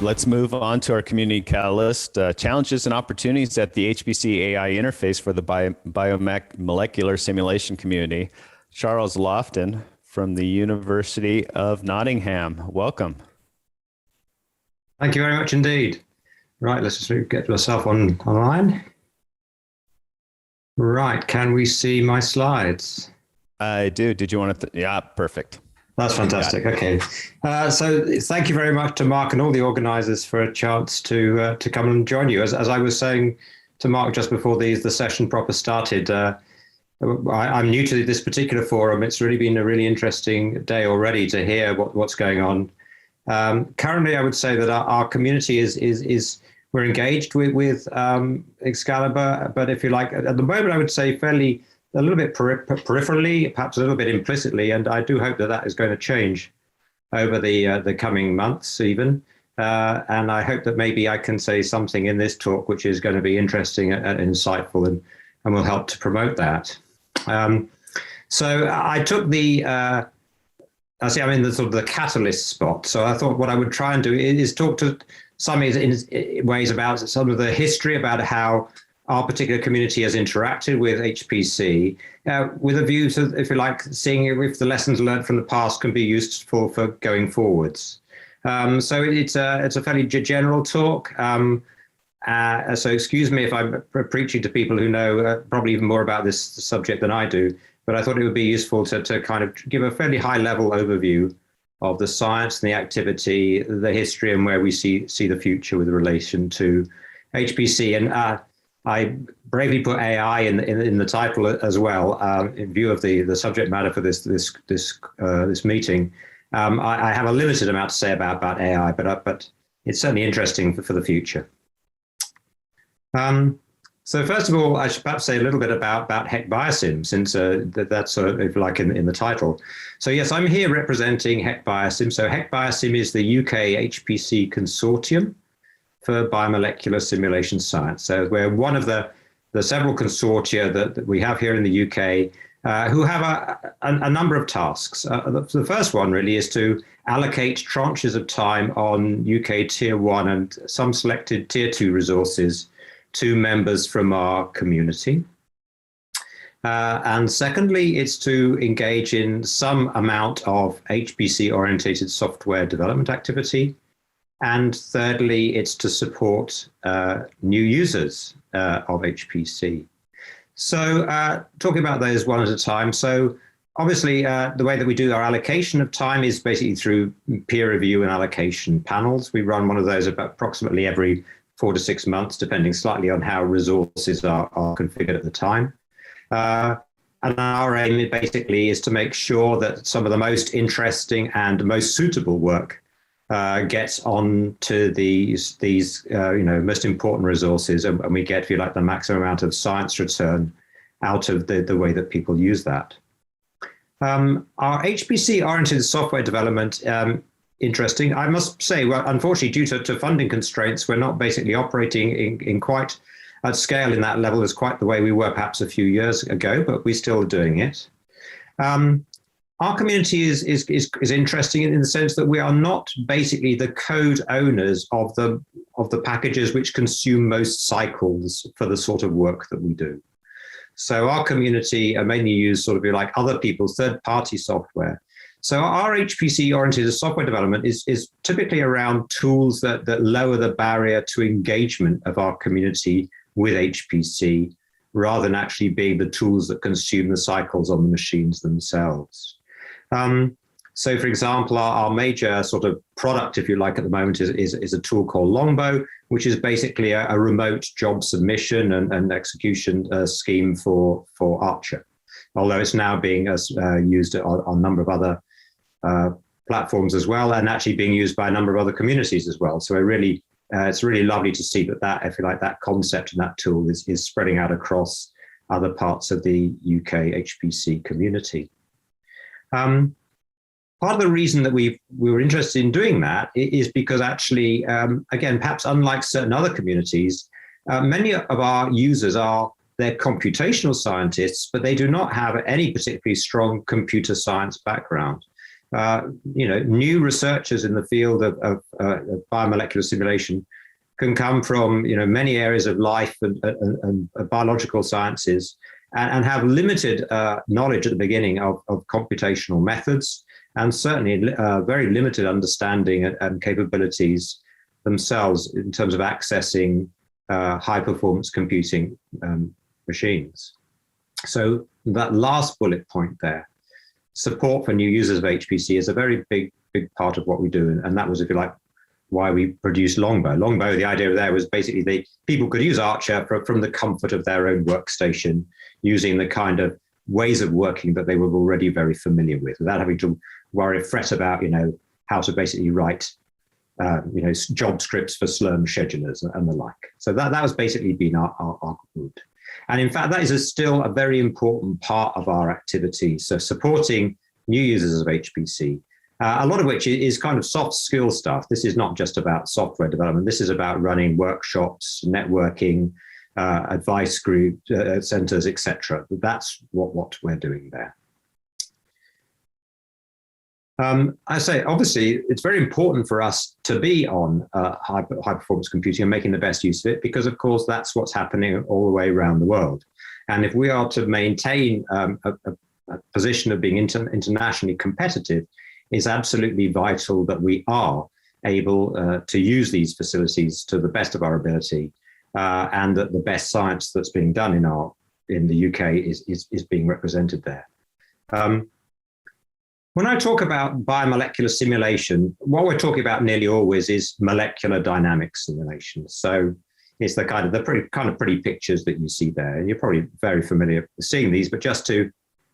let's move on to our community catalyst, challenges and opportunities at the HPC AI interface for the biomolecular simulation community. Charles Laughton from the University of Nottingham. Welcome. Thank you very much indeed. Right, let's just get myself online. Right, can we see my slides? I do. Did you want to? Yeah, perfect. That's fantastic. Okay, so thank you very much to Mark and all the organisers for a chance to come and join you. As I was saying to Mark just before the session proper started, I'm new to this particular forum. It's really been a really interesting day already to hear what's going on. Currently, I would say that our community is we're engaged with Excalibur, but if you like, at the moment, I would say a little bit peripherally, perhaps a little bit implicitly, and I do hope that is going to change over the coming months even. And I hope that maybe I can say something in this talk which is going to be interesting and insightful and will help to promote that. So I took I see I'm in the sort of the catalyst spot. So I thought what I would try and do is talk to some in ways about some of the history about how our particular community has interacted with HPC with a view to, if you like, seeing if the lessons learned from the past can be useful for going forwards. So it's a fairly general talk. So excuse me if I'm preaching to people who know probably even more about this subject than I do, but I thought it would be useful to kind of give a fairly high level overview of the science and the activity, the history, and where we see the future with relation to HPC. And I bravely put AI in the title as well, in view of the subject matter for this meeting. I have a limited amount to say about AI, but it's certainly interesting for the future. So first of all, I should perhaps say a little bit about HECBioSIM, since that's if you like in the title. So yes, I'm here representing HECBioSIM. So HECBioSIM is the UK HPC consortium for biomolecular simulation science. So we're one of the several consortia that we have here in the UK who have a number of tasks. The first one really is to allocate tranches of time on UK Tier 1 and some selected Tier 2 resources to members from our community. And secondly, it's to engage in some amount of HPC-orientated software development activity. And thirdly, it's to support new users of HPC. So talking about those one at a time. So obviously, the way that we do our allocation of time is basically through peer review and allocation panels. We run one of those about approximately every 4 to 6 months, depending slightly on how resources are configured at the time. And our aim basically is to make sure that some of the most interesting and most suitable work gets on to these most important resources, and we get, if you like, the maximum amount of science return out of the way that people use that. Our HPC-oriented software development, interesting. I must say, well, unfortunately, due to funding constraints, we're not basically operating in quite at scale in that level as quite the way we were perhaps a few years ago, but we're still doing it. Our community is interesting in the sense that we are not basically the code owners of the packages which consume most cycles for the sort of work that we do. So our community mainly use sort of like other people's third-party software. So our HPC-oriented software development is typically around tools that lower the barrier to engagement of our community with HPC, rather than actually being the tools that consume the cycles on the machines themselves. So for example, our major sort of product, if you like, at the moment is a tool called Longbow, which is basically a remote job submission and execution scheme for Archer, although it's now being used on a number of other platforms as well, and actually being used by a number of other communities as well. So it's really lovely to see that, if you like, that concept and that tool is spreading out across other parts of the UK HPC community. Part of the reason that we were interested in doing that is because actually, again, perhaps unlike certain other communities, many of our users they're computational scientists, but they do not have any particularly strong computer science background. new researchers in the field of biomolecular simulation can come from many areas of life and biological sciences, and have limited knowledge at the beginning of computational methods, and certainly very limited understanding and capabilities themselves in terms of accessing high performance computing machines. So that last bullet point there, support for new users of HPC, is a very big part of what we do. And that was, if you like, why we produced Longbow. Longbow, the idea there was basically people could use Archer from the comfort of their own workstation, using the kind of ways of working that they were already very familiar with, without having to fret about, how to basically write, job scripts for Slurm schedulers and the like. So that was basically been our route. And in fact, that is still a very important part of our activity. So supporting new users of HPC, a lot of which is kind of soft skill stuff. This is not just about software development. This is about running workshops, networking, advice group centers, etc. That's what we're doing there. I say, obviously, it's very important for us to be on high performance computing and making the best use of it, because, of course, that's what's happening all the way around the world. And if we are to maintain a position of being internationally competitive, it's absolutely vital that we are able to use these facilities to the best of our ability, and that the best science that's being done in the UK is being represented there. When I talk about biomolecular simulation, what we're talking about nearly always is molecular dynamics simulation. So it's the kind of pretty pictures that you see there. And you're probably very familiar with seeing these, but just to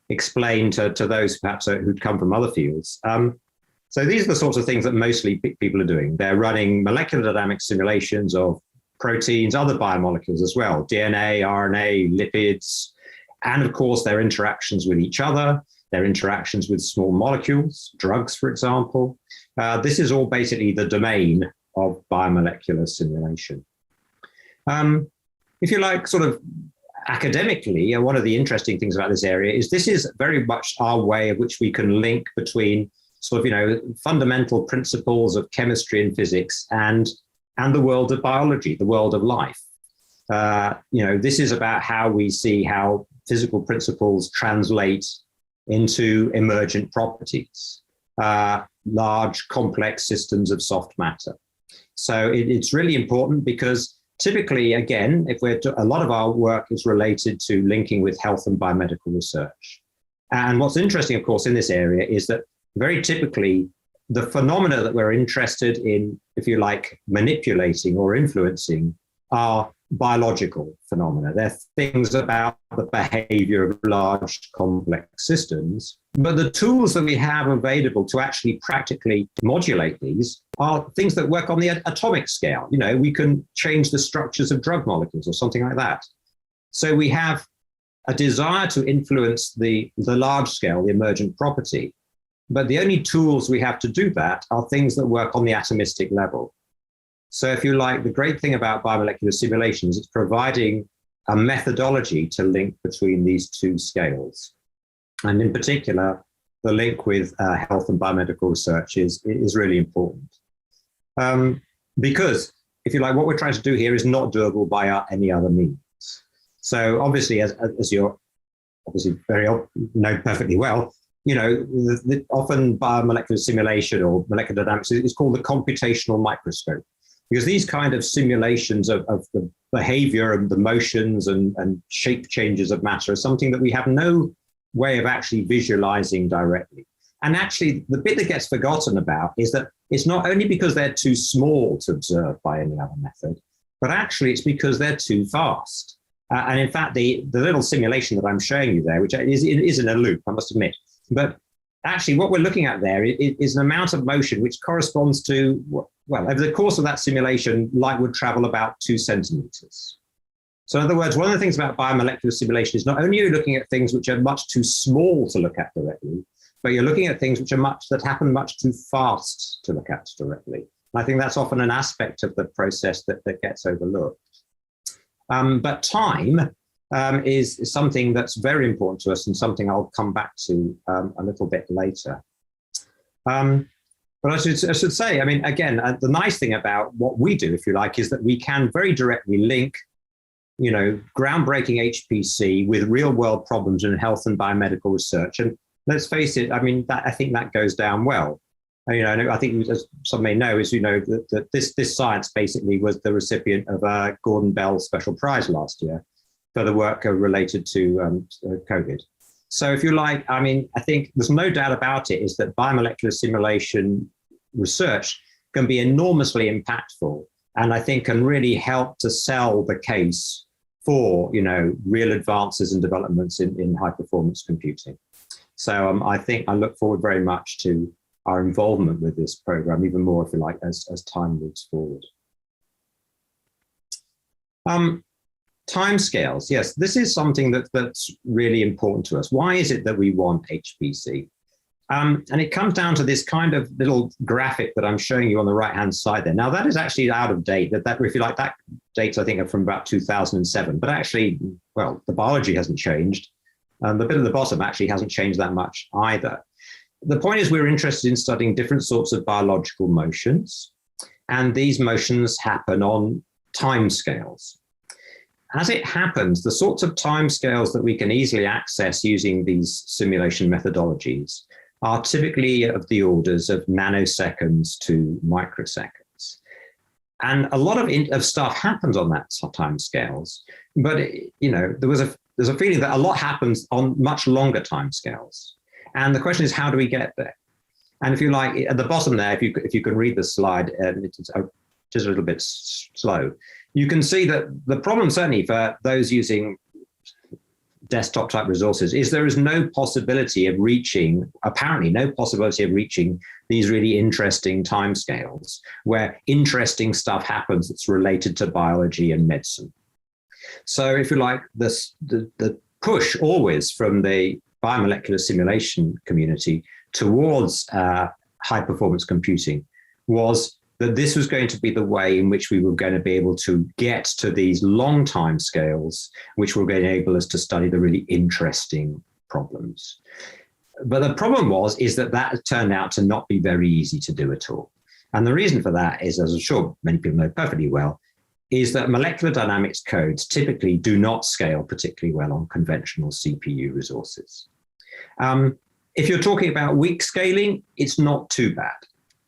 explain to those perhaps who'd come from other fields. So these are the sorts of things that mostly people are doing. They're running molecular dynamics simulations of proteins, other biomolecules as well, DNA, RNA, lipids, and of course their interactions with each other, their interactions with small molecules, drugs, for example. This is all basically the domain of biomolecular simulation. If you like, sort of academically, one of the interesting things about this area is this is very much our way of which we can link between sort of, fundamental principles of chemistry and physics and the world of biology, the world of life. This is about how we see how physical principles translate into emergent properties, large complex systems of soft matter. So it's really important because typically, again, a lot of our work is related to linking with health and biomedical research. And what's interesting, of course, in this area is that very typically the phenomena that we're interested in, if you like, manipulating or influencing are biological phenomena. They're things about the behavior of large complex systems, but the tools that we have available to actually practically modulate these are things that work on the atomic scale. We can change the structures of drug molecules or something like that. So we have a desire to influence the large scale, the emergent property, but the only tools we have to do that are things that work on the atomistic level. So if you like, the great thing about biomolecular simulation is it's providing a methodology to link between these two scales. And in particular, the link with health and biomedical research is really important. Because, if you like, what we're trying to do here is not doable by any other means. So obviously, as you're obviously know perfectly well, often biomolecular simulation or molecular dynamics is called the computational microscope. Because these kind of simulations of the behavior and the motions and shape changes of matter are something that we have no way of actually visualizing directly. And actually, the bit that gets forgotten about is that it's not only because they're too small to observe by any other method, but actually it's because they're too fast. And in fact, the little simulation that I'm showing you there, which is in a loop, I must admit, but actually what we're looking at there is an amount of motion which corresponds to, well, over the course of that simulation, light would travel about 2 centimeters. So in other words, one of the things about biomolecular simulation is not only are you looking at things which are much too small to look at directly, but you're looking at things that happen much too fast to look at directly. And I think that's often an aspect of the process that gets overlooked. But time is something that's very important to us and something I'll come back to a little bit later. But I should say, I mean, again, the nice thing about what we do, if you like, is that we can very directly link, groundbreaking HPC with real world problems in health and biomedical research. And let's face it, I mean, I think that goes down well. I think, as some may know, is, that this science basically was the recipient of a Gordon Bell Special Prize last year for the work related to COVID. So if you like, I mean, I think there's no doubt about it, is that biomolecular simulation research can be enormously impactful, and I think can really help to sell the case for, real advances and developments in high performance computing. So I think I look forward very much to our involvement with this program, even more, if you like, as time moves forward. Timescales, yes, this is something that's really important to us. Why is it that we want HPC? And it comes down to this kind of little graphic that I'm showing you on the right-hand side there. Now, that is actually out of date. That if you like, that dates, I think, are from about 2007. But actually, well, the biology hasn't changed. The bit at the bottom actually hasn't changed that much either. The point is, we're interested in studying different sorts of biological motions, and these motions happen on timescales. As it happens, the sorts of timescales that we can easily access using these simulation methodologies are typically of the orders of nanoseconds to microseconds. And a lot of stuff happens on that timescales, but there's a feeling that a lot happens on much longer timescales. And the question is, how do we get there? And if you like, at the bottom there, if you can read the slide, it's just a little bit slow, you can see that the problem, certainly for those using desktop type resources, is there is no possibility of reaching, apparently no possibility of reaching these really interesting timescales where interesting stuff happens that's related to biology and medicine. So if you like, the push always from the biomolecular simulation community towards high performance computing was that this was going to be the way in which we were going to be able to get to these long time scales, which were going to enable us to study the really interesting problems. But the problem is that turned out to not be very easy to do at all. And the reason for that is, as I'm sure many people know perfectly well, is that molecular dynamics codes typically do not scale particularly well on conventional CPU resources. If you're talking about weak scaling, it's not too bad.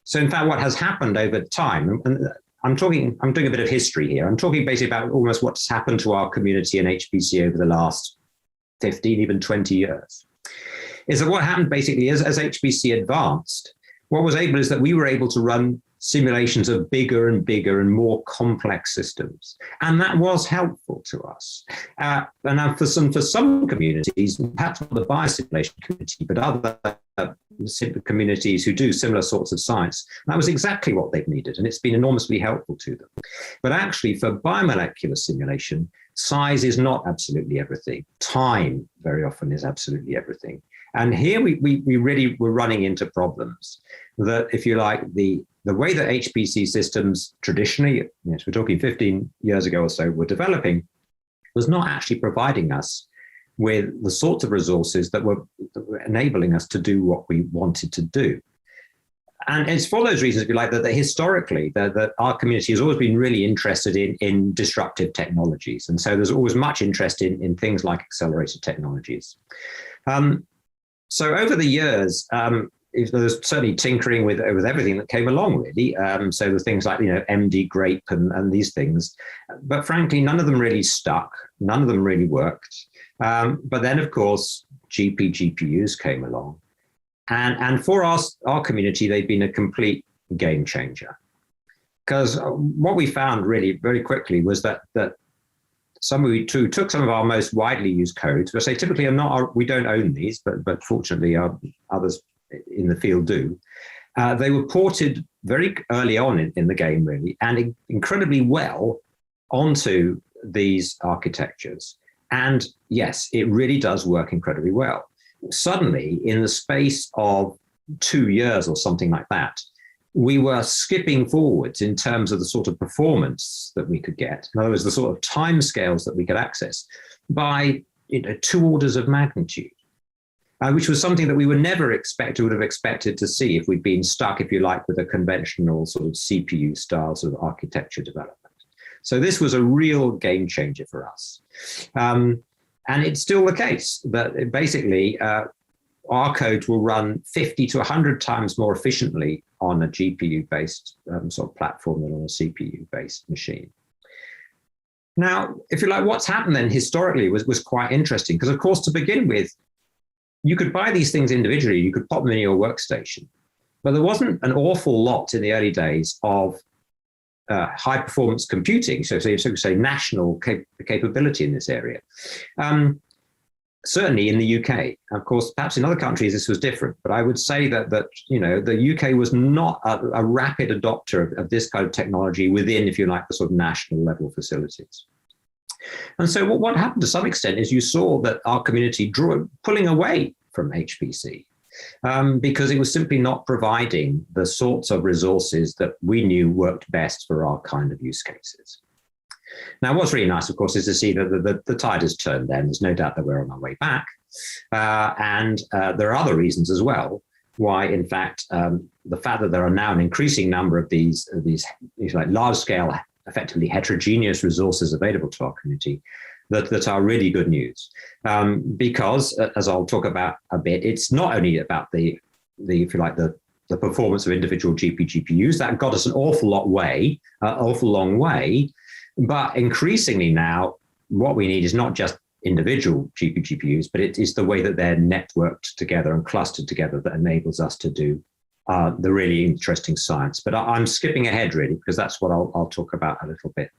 So in fact, what has happened over time, and I'm doing a bit of history here. I'm talking basically about almost what's happened to our community in HPC over the last 15, even 20 years, is that what happened basically as HPC advanced, what was able is that we were able to run simulations of bigger and bigger and more complex systems. And that was helpful to us. And for some communities, perhaps not the biosimulation community, but other communities who do similar sorts of science, that was exactly what they've needed. And it's been enormously helpful to them. But actually for biomolecular simulation, size is not absolutely everything. Time very often is absolutely everything. And here we really were running into problems that, if you like, the way that HPC systems traditionally, yes, we're talking 15 years ago or so, were developing, was not actually providing us with the sorts of resources that were enabling us to do what we wanted to do. And it's for those reasons, if you like, that historically, that our community has always been really interested in disruptive technologies. And so there's always much interest in things like accelerated technologies. So over the years, there's certainly tinkering with everything that came along, really. So the things like, MD Grape and these things. But frankly, none of them really stuck. None of them really worked. But then, of course, GPGPUs came along. And for our community, they've been a complete game changer. Because what we found really very quickly was that we took some of our most widely used codes, which they typically are not, we don't own these, but fortunately others in the field do. They were ported very early on in the game, really, and incredibly well onto these architectures. And yes, it really does work incredibly well. Suddenly, in the space of 2 years or something like that, we were skipping forwards in terms of the sort of performance that we could get. In other words, the sort of timescales that we could access by 2 orders of magnitude. which was something that we would have expected to see if we'd been stuck, if you like, with a conventional sort of CPU style sort of architecture development. So this was a real game changer for us. And it's still the case that basically our code will run 50 to 100 times more efficiently on a GPU-based sort of platform than on a CPU-based machine. Now, if you like, what's happened then historically was quite interesting, because of course, to begin with, you could buy these things individually, you could pop them in your workstation, but there wasn't an awful lot in the early days of high performance computing, so say national capability in this area. Certainly in the UK, of course, perhaps in other countries this was different, but I would say that the UK was not a rapid adopter of this kind of technology within, if you like, the sort of national level facilities. And so what happened to some extent is you saw that our community pulling away from HPC because it was simply not providing the sorts of resources that we knew worked best for our kind of use cases. Now, what's really nice, of course, is to see that the tide has turned then. There's no doubt that we're on our way back. And there are other reasons as well why, in fact, the fact that there are now an increasing number of these like large-scale, effectively heterogeneous resources available to our community that are really good news. Because, as I'll talk about a bit, it's not only about the if you like, the performance of individual GPGPUs. That got us an awful long way. But increasingly now, what we need is not just individual GPGPUs, but it is the way that they're networked together and clustered together that enables us to do the really interesting science. But I'm skipping ahead really, because that's what I'll talk about a little bit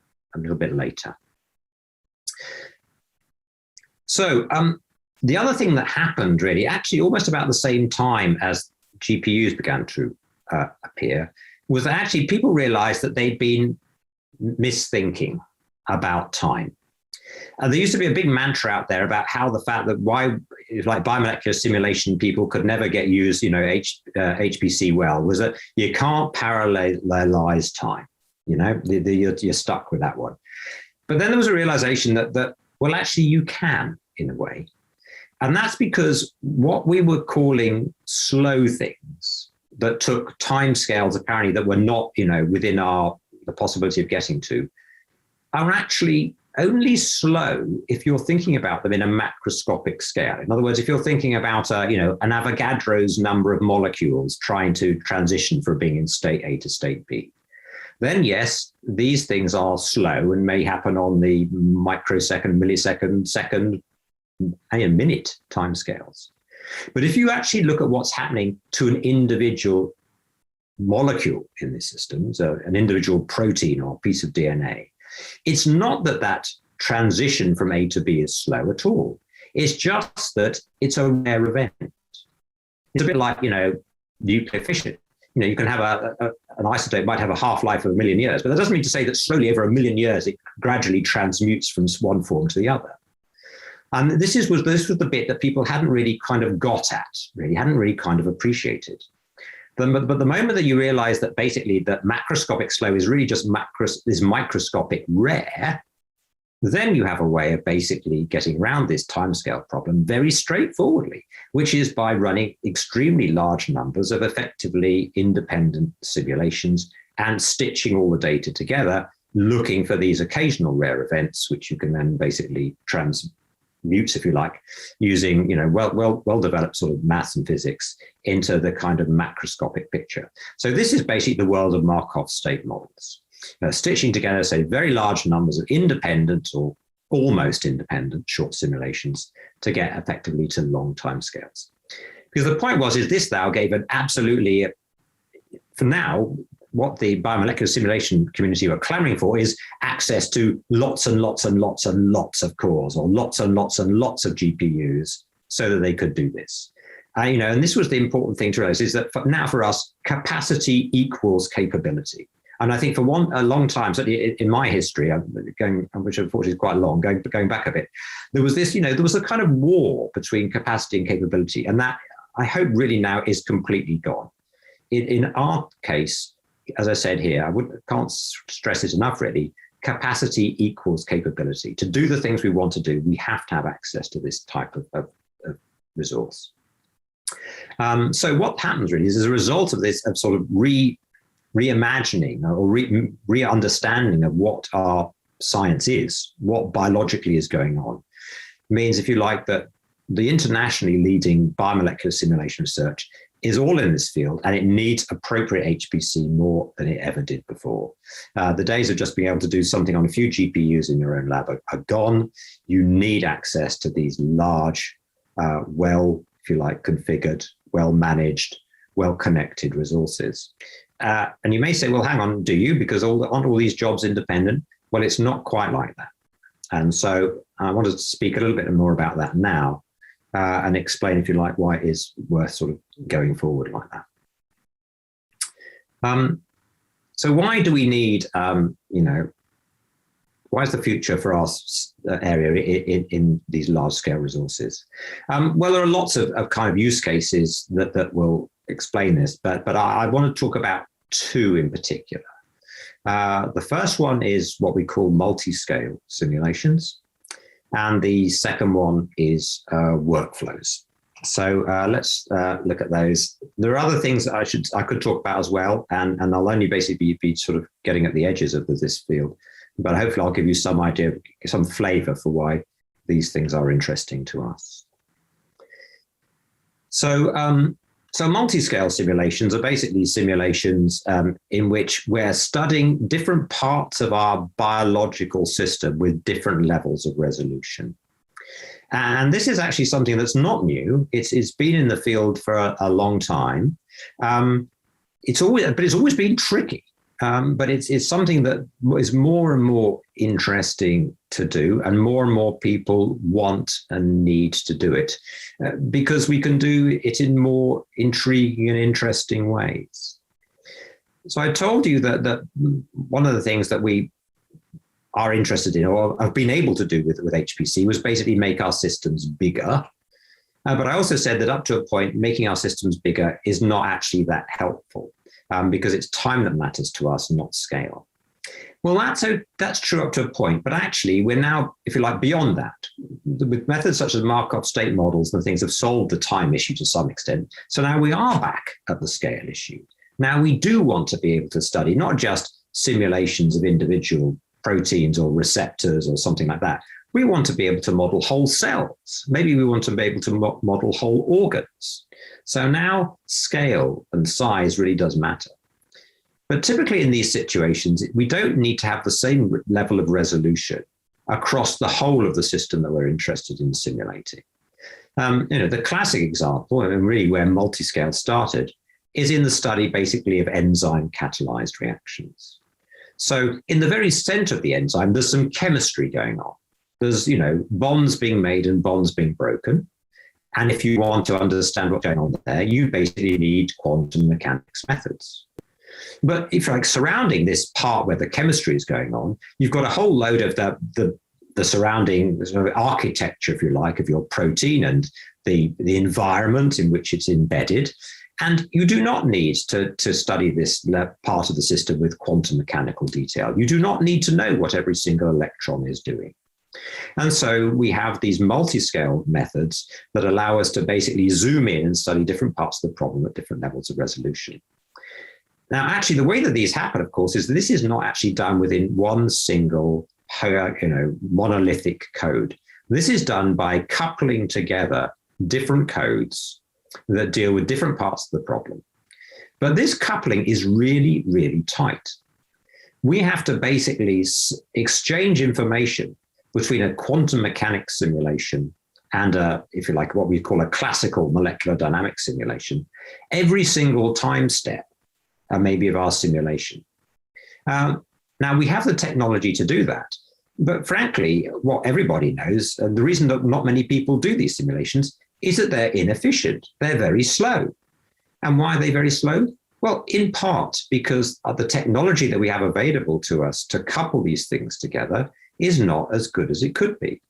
later. So the other thing that happened really, actually almost about the same time as GPUs began to appear, was that actually people realized that they'd been misthinking about time. There used to be a big mantra out there about how the fact that why, like biomolecular simulation, people could never use HPC well, was that you can't parallelize time. You're stuck with that one. But then there was a realization that well, actually you can in a way. And that's because what we were calling slow things that took timescales apparently that were not, within the possibility of getting to, are actually only slow if you're thinking about them in a macroscopic scale. In other words, if you're thinking about an Avogadro's number of molecules trying to transition from being in state A to state B, then yes, these things are slow and may happen on the microsecond, millisecond, second, and minute timescales. But if you actually look at what's happening to an individual molecule in this system, so an individual protein or piece of DNA, it's not that transition from A to B is slow at all. It's just that it's a rare event. It's a bit like, nuclear fission. You can have an isotope might have a half-life of 1 million years, but that doesn't mean to say that slowly over 1 million years, it gradually transmutes from one form to the other. And this was the bit that people hadn't really kind of got at, hadn't really kind of appreciated. But the moment that you realize that basically that macroscopic slow is really just microscopic rare, then you have a way of basically getting around this timescale problem very straightforwardly, which is by running extremely large numbers of effectively independent simulations and stitching all the data together, looking for these occasional rare events, which you can then basically transmute, if you like, using well-developed sort of maths and physics into the kind of macroscopic picture. So this is basically the world of Markov state models. Stitching together, say, very large numbers of independent or almost independent short simulations to get effectively to long time scales. Because the point is this now gave an absolutely, for now, what the biomolecular simulation community were clamoring for is access to lots and lots and lots and lots of cores, or lots and lots and lots of GPUs, so that they could do this. And this was the important thing to realize, is that now for us, capacity equals capability. And I think for a long time, certainly in my history, which unfortunately is quite long, going back a bit, there was this, there was a kind of war between capacity and capability. And that, I hope, really now is completely gone. In our case, as I said here, can't stress it enough really, capacity equals capability. To do the things we want to do, we have to have access to this type of resource. So what happens really is, as a result of this, of sort of reimagining or re-understanding of what our science is, what biologically is going on, means, if you like, that the internationally leading biomolecular simulation research is all in this field, and it needs appropriate HPC more than it ever did before. The days of just being able to do something on a few GPUs in your own lab are gone. You need access to these large, well, if you like, configured, well-managed, well-connected resources. And you may say, well, hang on, do you? Because aren't all these jobs independent? Well, it's not quite like that. And so I wanted to speak a little bit more about that now, and explain, if you like, why it is worth sort of going forward like that. So why do we need, why is the future for our area in these large-scale resources? Well, there are lots of kind of use cases that will explain this, but I want to talk about two in particular. The first one is what we call multiscale simulations, and the second one is workflows. So let's look at those. There are other things that I could talk about as well, and I'll only basically be sort of getting at the edges of this field, but hopefully I'll give you some idea, some flavor for why these things are interesting to us. So multiscale simulations are basically simulations in which we're studying different parts of our biological system with different levels of resolution. And this is actually something that's not new. It's been in the field for a long time. It's always been tricky. But it's something that is more and more interesting to do, and more people want and need to do it, because we can do it in more intriguing and interesting ways. So I told you that one of the things that we are interested in, or have been able to do with HPC, was basically make our systems bigger. But I also said that up to a point, making our systems bigger is not actually that helpful. Because it's time that matters to us, not scale. Well, that's true up to a point, but actually we're now, if you like, beyond that. With methods such as Markov state models and things have solved the time issue to some extent. So now we are back at the scale issue. Now we do want to be able to study not just simulations of individual proteins or receptors or something like that. We want to be able to model whole cells. Maybe we want to be able to model whole organs. So now scale and size really does matter. But typically in these situations, we don't need to have the same level of resolution across the whole of the system that we're interested in simulating. The classic example, and really where multiscale started, is in the study basically of enzyme catalyzed reactions. So in the very center of the enzyme, there's some chemistry going on. There's, bonds being made and bonds being broken. And if you want to understand what's going on there, you basically need quantum mechanics methods. But if you're like surrounding this part where the chemistry is going on, you've got a whole load of the surrounding sort of architecture, if you like, of your protein and the environment in which it's embedded. And you do not need to study this part of the system with quantum mechanical detail. You do not need to know what every single electron is doing. And so we have these multi-scale methods that allow us to basically zoom in and study different parts of the problem at different levels of resolution. Now, actually, the way that these happen, of course, is that this is not actually done within one single, monolithic code. This is done by coupling together different codes that deal with different parts of the problem. But this coupling is really, really tight. We have to basically exchange information between a quantum mechanics simulation and if you like, what we call a classical molecular dynamics simulation, every single time step, maybe of our simulation. Now we have the technology to do that, but frankly, what everybody knows, and the reason that not many people do these simulations is that they're inefficient. They're very slow. And why are they very slow? Well, in part because the technology that we have available to us to couple these things together is not as good as it could be.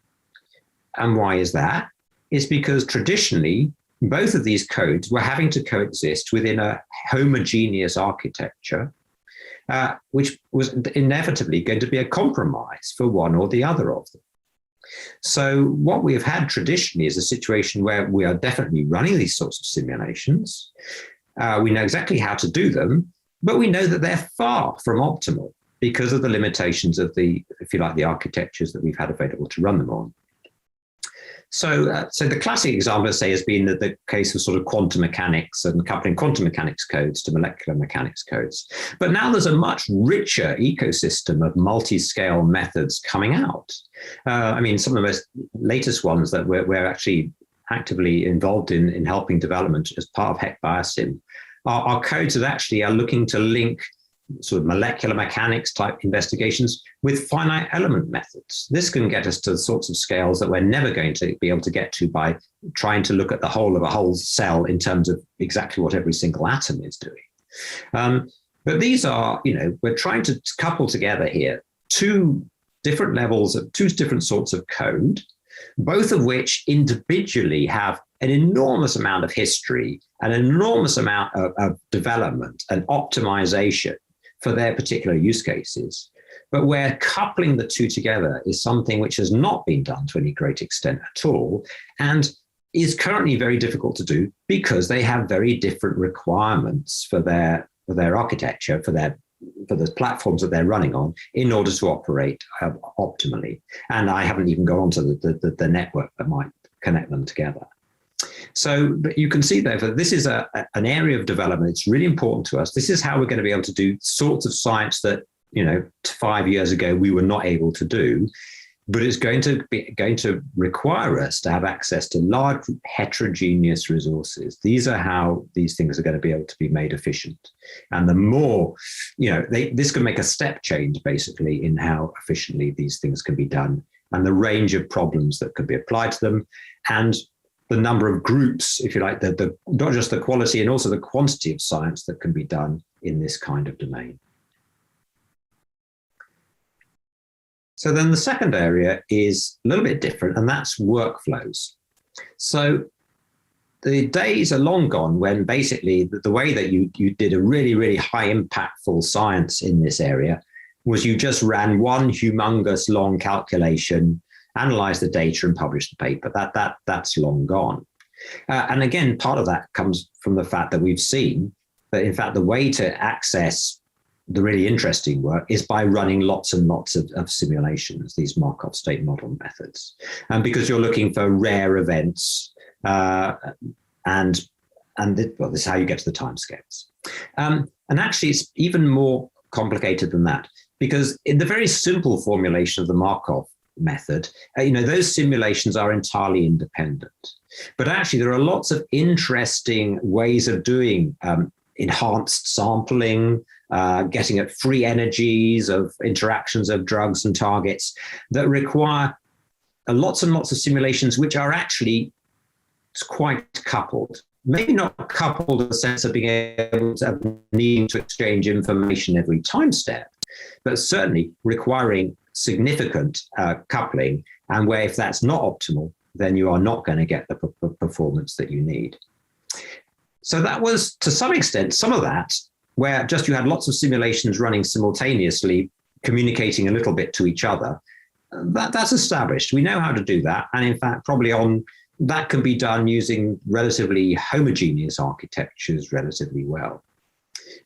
And why is that? It's because traditionally, both of these codes were having to coexist within a homogeneous architecture, which was inevitably going to be a compromise for one or the other of them. So what we have had traditionally is a situation where we are definitely running these sorts of simulations. We know exactly how to do them, but we know that they're far from optimal because of the limitations of the, if you like, the architectures that we've had available to run them on. So the classic example, say, has been the case of sort of quantum mechanics and coupling quantum mechanics codes to molecular mechanics codes. But now there's a much richer ecosystem of multi-scale methods coming out. I mean, some of the most latest ones that we're actually actively involved in helping development as part of HECBioSIM are codes that actually are looking to link sort of molecular mechanics type investigations with finite element methods. This can get us to the sorts of scales that we're never going to be able to get to by trying to look at the whole of a whole cell in terms of exactly what every single atom is doing. But these are, we're trying to couple together here two different levels of two different sorts of code, both of which individually have an enormous amount of history, an enormous amount of development and optimization for their particular use cases. But where coupling the two together is something which has not been done to any great extent at all, and is currently very difficult to do because they have very different requirements for their architecture, for the platforms that they're running on in order to operate optimally. And I haven't even gone on to the network that might connect them together. So but you can see there that this is an area of development. It's really important to us. This is how we're going to be able to do sorts of science that 5 years ago we were not able to do. But it's going to require us to have access to large heterogeneous resources. These are how these things are going to be able to be made efficient. And the more, this can make a step change basically in how efficiently these things can be done and the range of problems that could be applied to them, and the number of groups, if you like, not just the quality and also the quantity of science that can be done in this kind of domain. So then the second area is a little bit different, and that's workflows. So the days are long gone when basically the way that you did a really, really high impactful science in this area was you just ran one humongous long calculation, analyzed the data and published the paper. That's long gone. And again, part of that comes from the fact that we've seen that in fact the way to access the really interesting work is by running lots and lots of simulations, these Markov state model methods. And because you're looking for rare events, this is how you get to the timescales. And actually, it's even more complicated than that, because in the very simple formulation of the Markov method, those simulations are entirely independent. But actually, there are lots of interesting ways of doing enhanced sampling, getting at free energies of interactions of drugs and targets that require lots and lots of simulations, which are actually quite coupled. Maybe not coupled in the sense of being able to needing to exchange information every time step, but certainly requiring significant coupling, and where if that's not optimal, then you are not going to get the performance that you need. So that was, to some extent, some of that, where just you had lots of simulations running simultaneously, communicating a little bit to each other. That's established. We know how to do that. And in fact, probably that can be done using relatively homogeneous architectures relatively well.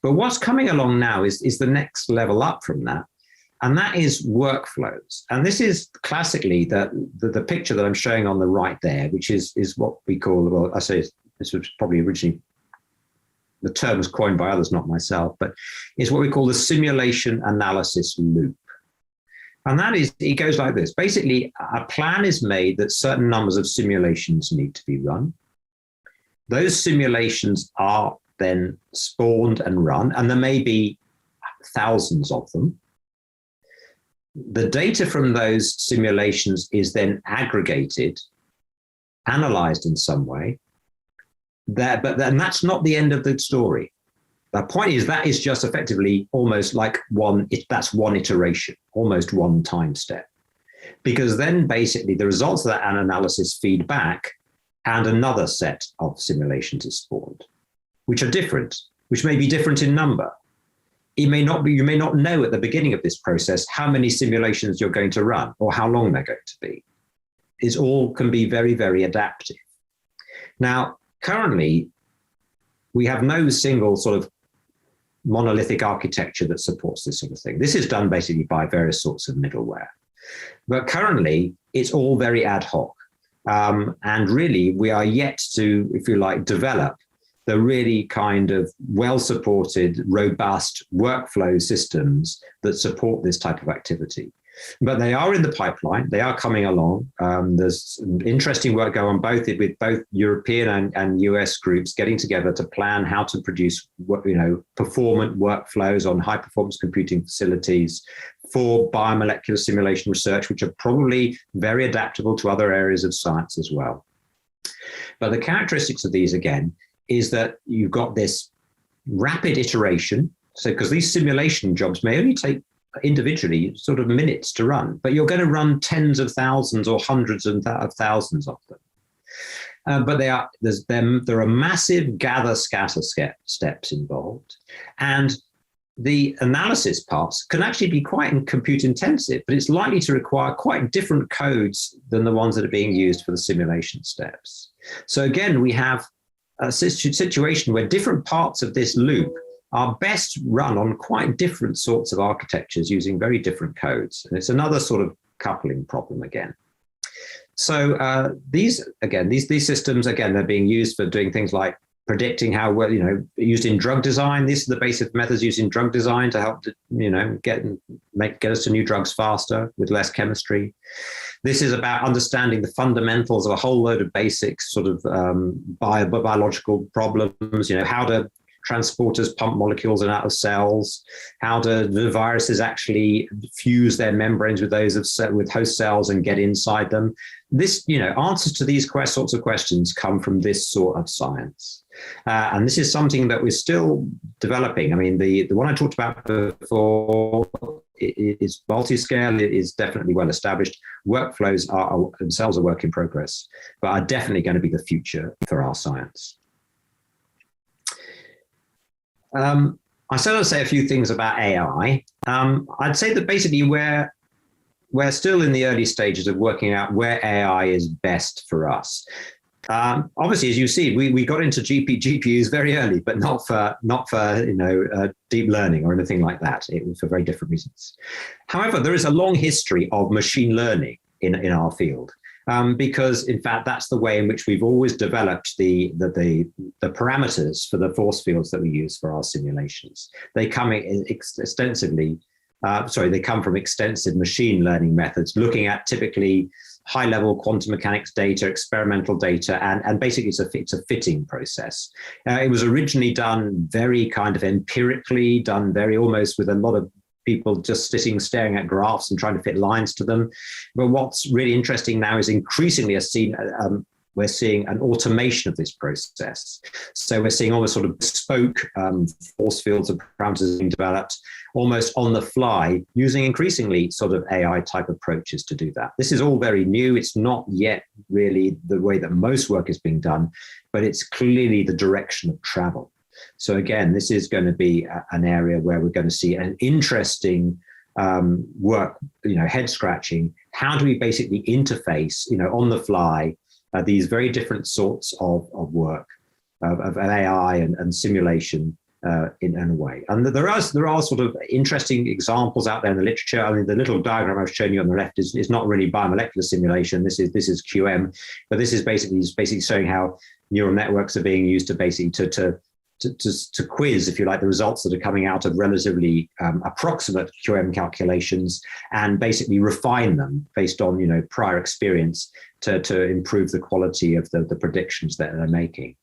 But what's coming along now is the next level up from that. And that is workflows. And this is classically the picture that I'm showing on the right there, which is what we call, well, I say this was probably originally, the term was coined by others, not myself, but it's what we call the simulation analysis loop. And that is, it goes like this. Basically, a plan is made that certain numbers of simulations need to be run. Those simulations are then spawned and run, and there may be thousands of them. The data from those simulations is then aggregated, analyzed in some way. But that's not the end of the story. The point is that is just effectively almost like that's one iteration, almost one time step. Because then basically the results of that analysis feed back and another set of simulations is spawned, which are different, which may be different in number. It may not be, you may not know at the beginning of this process how many simulations you're going to run or how long they're going to be. is all can be very, very adaptive. Now, currently, we have no single sort of monolithic architecture that supports this sort of thing. This is done basically by various sorts of middleware. But currently, it's all very ad hoc. And really, we are yet to, if you like, develop the really kind of well-supported, robust workflow systems that support this type of activity. But they are in the pipeline. They are coming along. There's some interesting work going on with both European and US groups getting together to plan how to produce, performant workflows on high-performance computing facilities for biomolecular simulation research, which are probably very adaptable to other areas of science as well. But the characteristics of these, again, is that you've got this rapid iteration. So, because these simulation jobs may only take individually sort of minutes to run, but you're going to run tens of thousands or hundreds of thousands of them. But there are massive gather scatter steps involved, and the analysis parts can actually be quite compute intensive, but it's likely to require quite different codes than the ones that are being used for the simulation steps. So again, we have a situation where different parts of this loop are best run on quite different sorts of architectures using very different codes. And it's another sort of coupling problem again. So these systems, again, they're being used for doing things like predicting how well, used in drug design. These are the basic methods used in drug design to help, get us to new drugs faster with less chemistry. This is about understanding the fundamentals of a whole load of basic sort of biological problems, how do transporters pump molecules in and out of cells, how do the viruses actually fuse their membranes with those with host cells and get inside them. This, answers to these sorts of questions come from this sort of science. And this is something that we're still developing. I mean, the one I talked about before is Multiscale. It is definitely well established. Workflows are themselves a work in progress, but are definitely going to be the future for our science. I said I'd say a few things about AI. I'd say that basically we're still in the early stages of working out where AI is best for us. Obviously, as you see, we got into GPGPUs very early, but not for deep learning or anything like that. It was for very different reasons. However, there is a long history of machine learning in our field. Because in fact, that's the way in which we've always developed the parameters for the force fields that we use for our simulations. They come they come from extensive machine learning methods, looking at typically high-level quantum mechanics data, experimental data, and basically it's a fitting process. It was originally done very kind of empirically, done very almost with a lot of people just staring at graphs and trying to fit lines to them. But what's really interesting now is increasingly we're seeing an automation of this process. So we're seeing almost sort of bespoke force fields and parameters being developed almost on the fly, using increasingly sort of AI type approaches to do that. This is all very new. It's not yet really the way that most work is being done, but it's clearly the direction of travel. So again, this is going to be an area where we're going to see an interesting work, head scratching. How do we basically interface, on the fly, these very different sorts of work, of AI and simulation in a way? And there are sort of interesting examples out there in the literature. I mean, the little diagram I've shown you on the left is not really biomolecular simulation. This is QM, but this is basically showing how neural networks are being used to basically to quiz, if you like, the results that are coming out of relatively approximate QM calculations and basically refine them based on, prior experience to improve the quality of the predictions that they're making.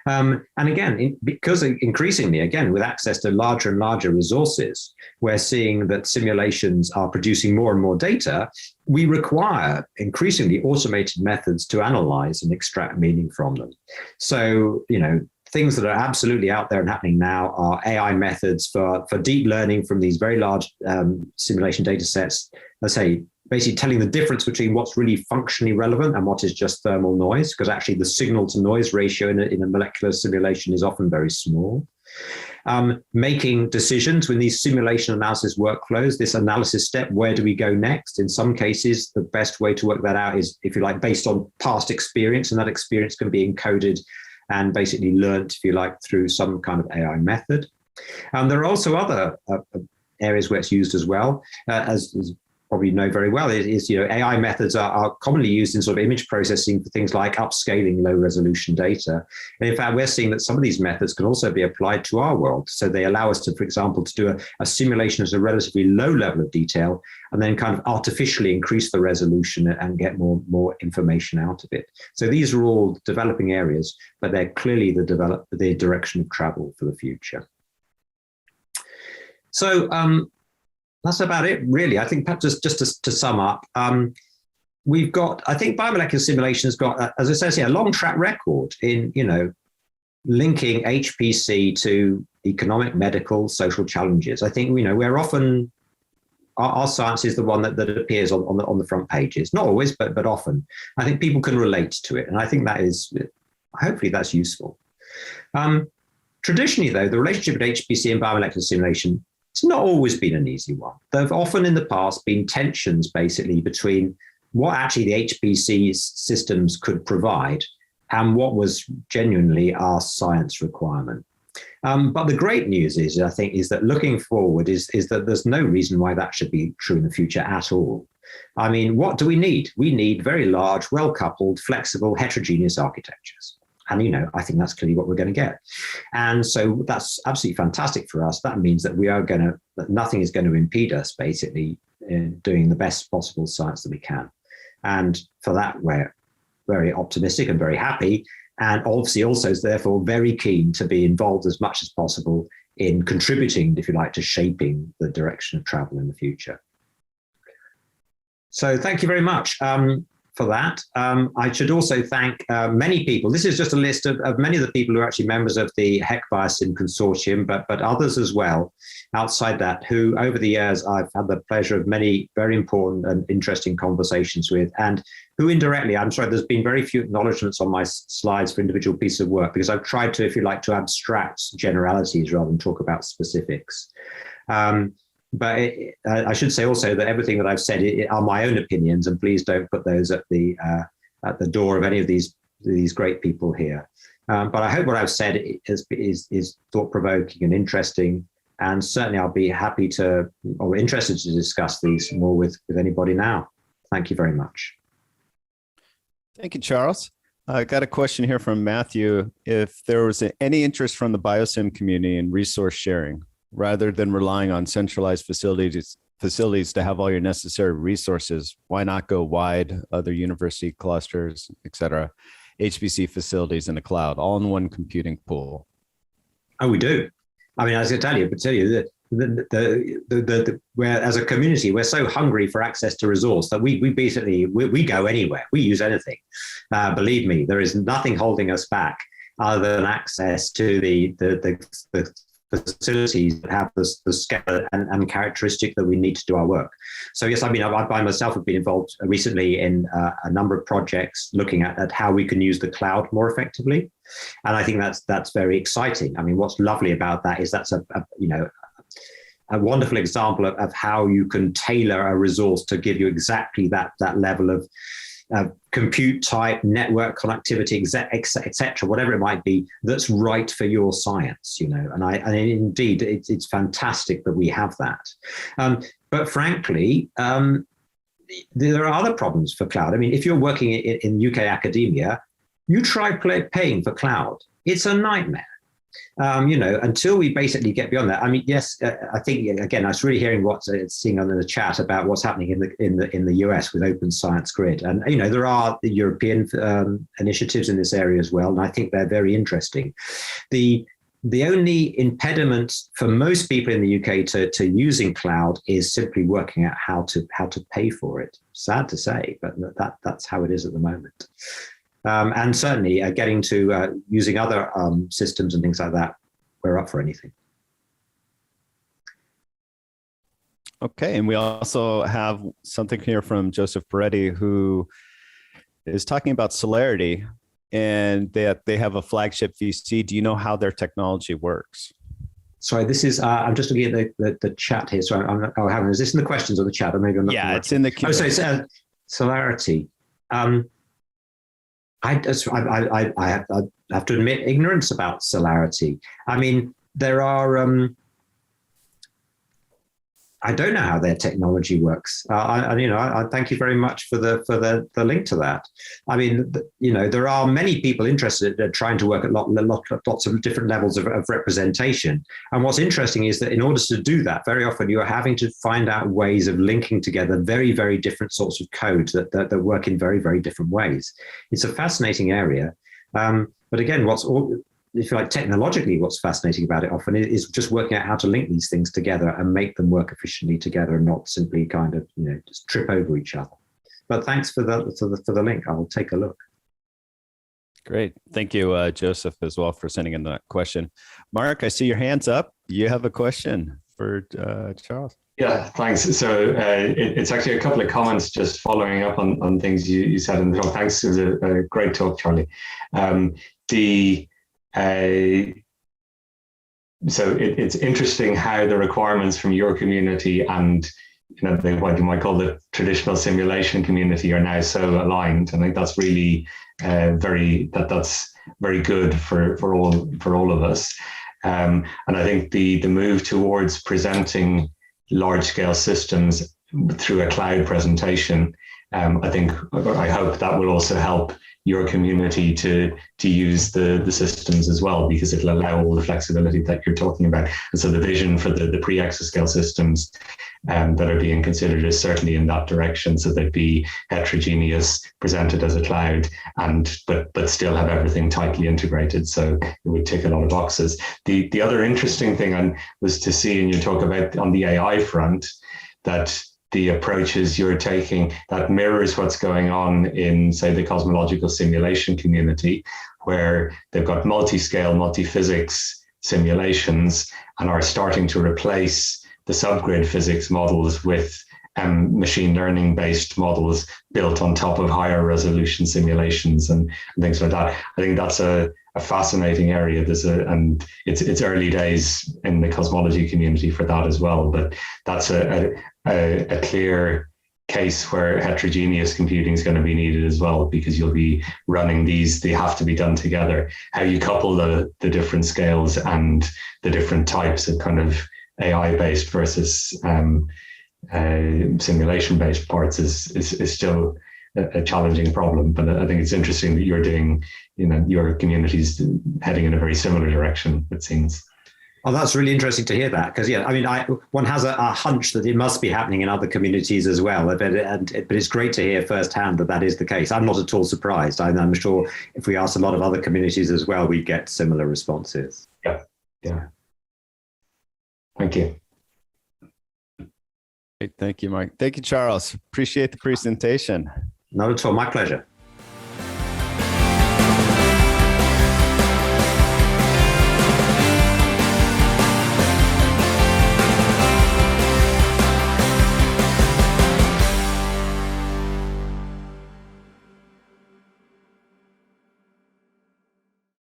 And again, because increasingly, again, with access to larger and larger resources, we're seeing that simulations are producing more and more data. We require increasingly automated methods to analyze and extract meaning from them. So, things that are absolutely out there and happening now are AI methods for deep learning from these very large simulation data sets. Let's say basically telling the difference between what's really functionally relevant and what is just thermal noise, because actually the signal to noise ratio in a molecular simulation is often very small. Making decisions when these simulation analysis workflows, this analysis step, where do we go next? In some cases, the best way to work that out is, if you like, based on past experience, and that experience can be encoded and basically learned, if you like, through some kind of AI method. There are also other areas where it's used as well, as probably know very well, is AI methods are commonly used in sort of image processing for things like upscaling low resolution data. And in fact, we're seeing that some of these methods can also be applied to our world. So they allow us to, for example, to do a simulation at a relatively low level of detail, and then kind of artificially increase the resolution and get more information out of it. So these are all developing areas, but they're clearly the direction of travel for the future. So that's about it, really. I think perhaps just to sum up, we've got, I think biomolecular simulation has got, as it says here, a long track record in, linking HPC to economic, medical, social challenges. I think, we're often, our science is the one that appears on the front pages. Not always, but often. I think people can relate to it. And I think that is, hopefully that's useful. Traditionally, though, the relationship with HPC and biomolecular simulation, it's not always been an easy one. There have often in the past been tensions basically between what actually the HPC systems could provide and what was genuinely our science requirement. But the great news is, I think, is that looking forward is that there's no reason why that should be true in the future at all. I mean, what do we need? We need very large, well-coupled, flexible, heterogeneous architectures. And, I think that's clearly what we're going to get. And so that's absolutely fantastic for us. That means that that nothing is going to impede us basically in doing the best possible science that we can. And for that, we're very optimistic and very happy. And obviously also is therefore very keen to be involved as much as possible in contributing, if you like, to shaping the direction of travel in the future. So thank you very much. For that. I should also thank many people. This is just a list of many of the people who are actually members of the HECBioSIM consortium, but others as well outside that, who over the years I've had the pleasure of many very important and interesting conversations with, and who indirectly, I'm sorry, there's been very few acknowledgements on my slides for individual pieces of work, because I've tried to, if you like, to abstract generalities rather than talk about specifics. But I should say also that everything that I've said are my own opinions, and please don't put those at the door of any of these great people here. But I hope what I've said is thought-provoking and interesting, and certainly I'll be happy to, or interested to discuss these more with anybody now. Thank you very much. Thank you, Charles. I got a question here from Matthew. If there was any interest from the BioSIM community in resource sharing, rather than relying on centralized facilities to have all your necessary resources, why not go wide, other university clusters, et cetera, HPC facilities in the cloud, all in one computing pool? Oh, we do. I mean, I was going to tell you that where as a community, we're so hungry for access to resource that we basically go anywhere. We use anything. Believe me, there is nothing holding us back other than access to the facilities that have the scale and characteristic that we need to do our work. So yes, I mean, I by myself have been involved recently in a number of projects looking at how we can use the cloud more effectively. And I think that's very exciting. I mean, what's lovely about that is that's a wonderful example of how you can tailor a resource to give you exactly that level of compute type, network connectivity, et cetera, whatever it might be, that's right for your science, and indeed, it's fantastic that we have that. But frankly, there are other problems for cloud. I mean, if you're working in UK academia, you try paying for cloud. It's a nightmare. Until we basically get beyond that. I mean, yes, I think again, I was really hearing what's seeing on the chat about what's happening in the US with Open Science Grid, and there are the European initiatives in this area as well, and I think they're very interesting. The only impediment for most people in the UK to using cloud is simply working out how to pay for it. Sad to say, but that's how it is at the moment. And certainly getting to using other systems and things like that, we're up for anything. Okay, and we also have something here from Joseph Peretti, who is talking about Celerity, and that they have a flagship VC. Do you know how their technology works? Sorry, this is, I'm just looking at the chat here. So is this in the questions or the chat? Or maybe I'm not. Yeah, it's in the Q&A. Oh, so it's Celerity. I have to admit ignorance about Celerity. I mean, there are, I don't know how their technology works. I thank you very much for the link to that. I mean, there are many people interested in trying to work at lots of different levels of representation. And what's interesting is that in order to do that, very often you are having to find out ways of linking together very, very different sorts of code that work in very, very different ways. It's a fascinating area. But again, if you like, technologically, what's fascinating about it often is just working out how to link these things together and make them work efficiently together and not simply kind of, just trip over each other. But thanks for the link. I'll take a look. Great. Thank you, Joseph, as well, for sending in that question. Mark, I see your hand's up. You have a question for Charles. Yeah, thanks. So it's actually a couple of comments just following up on things you said in the talk. Thanks. It was a great talk, Charlie. So it's interesting how the requirements from your community and what you might call the traditional simulation community are now so aligned. I think that's really that's very good for all of us. And I think the move towards presenting large scale systems through a cloud presentation, I hope that will also help your community to use the systems as well, because it'll allow all the flexibility that you're talking about. And so the vision for the pre-exascale systems that are being considered is certainly in that direction, so they'd be heterogeneous, presented as a cloud, but still have everything tightly integrated. So it would tick a lot of boxes. The other interesting thing was to see in your talk about on the AI front that the approaches you're taking that mirrors what's going on in, say, the cosmological simulation community, where they've got multiscale, multiphysics simulations and are starting to replace the subgrid physics models with machine learning based models built on top of higher resolution simulations and things like that. I think that's a fascinating area. And it's early days in the cosmology community for that as well, but that's a clear case where heterogeneous computing is going to be needed as well, because you'll be running these, they have to be done together. How you couple the different scales and the different types of kind of AI-based versus simulation-based parts is still a challenging problem. But I think it's interesting that you're doing, your community's heading in a very similar direction, it seems. Oh, that's really interesting to hear that, because one has a hunch that it must be happening in other communities as well. But it's great to hear firsthand that is the case. I'm not at all surprised. I'm sure if we asked a lot of other communities as well, we'd get similar responses. Yeah. Thank you. Great. Thank you, Mark. Thank you, Charles. Appreciate the presentation. Not at all. My pleasure.